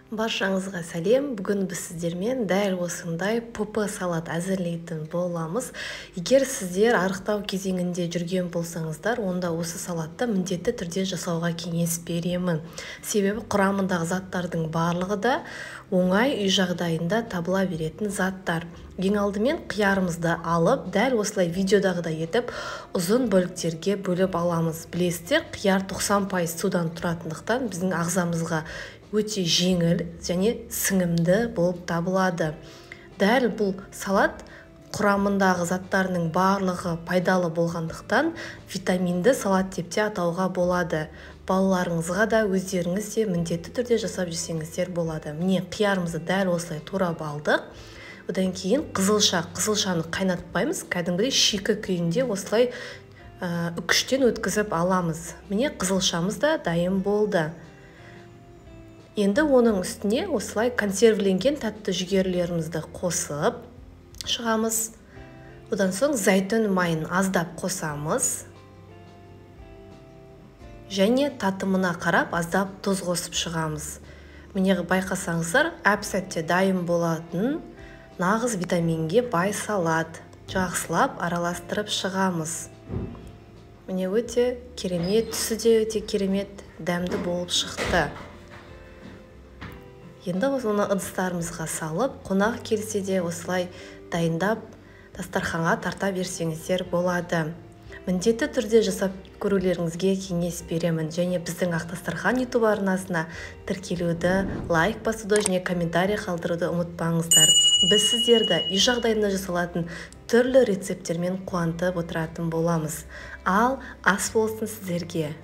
Баршаңызға сәлем. Бүгін біз сіздермен дәл осындай ПП салат әзірлейтін боламыз. Егер сіздер арықтау кезеңінде жүрген болсаңыздар, онда осы салатты міндетті түрде жасауға кеңес беремін. Себебі құрамындағы заттардың барлығы да оңай үй жағдайында табыла беретін заттар. Ең алдымен қиярымызды алып, дәл осылай видеодағыдай етіп, ұзын бөліктерге бөліп аламыз. Білесіздер, қияр 90% судан тұратындықтан біздің ағзамызға өте жеңіл және сіңімді болып табылады. Дәл бұл салат құрамындағы заттарының барлығы пайдалы болғандықтан витаминді салат деп те атауға болады. Балаларыңызға да өздеріңіз де міндетті түрде жасап жесеңіздер болады. Міне қиярымызды дәл осылай турап алдық. Одан кейін қызылшаны қайнатпаймыз, кәдімгідей шикі күйінде осылай үкіштен өткізіп аламыз. Міне қызылшамыз да дайын болды. Енді оның үстіне осылай консервіленген тәтті жүгерлерімізді қосып шығамыз. Одан соң зәйтүн майын аздап қосамыз. Және татымына қарап аздап тұз қосып шығамыз. Міне байқасаңыздар, әп-сәтте дайын болатын нағыз витаминге бай салат. Жақсылап араластырып шығамыз. Міне өте керемет, түсі де өте керемет, дәмді болып шықты. Енді оны ыдыстарымызға салып, қонақ келсе де осылай дайындап, дастарханға тарта берсеңіздер болады. Міндетті түрде жасап көрулеріңізге кеңес беремін. Және біздің Ақ Дастархан YouTube арнасына тіркелуді, лайк басуды және комментарий қалдыруды ұмытпаңыздар. Біз сіздерді үй жағдайында жасалатын түрлі рецепттермен қуантып отыратын боламыз. Ал ас болсын сіздерге.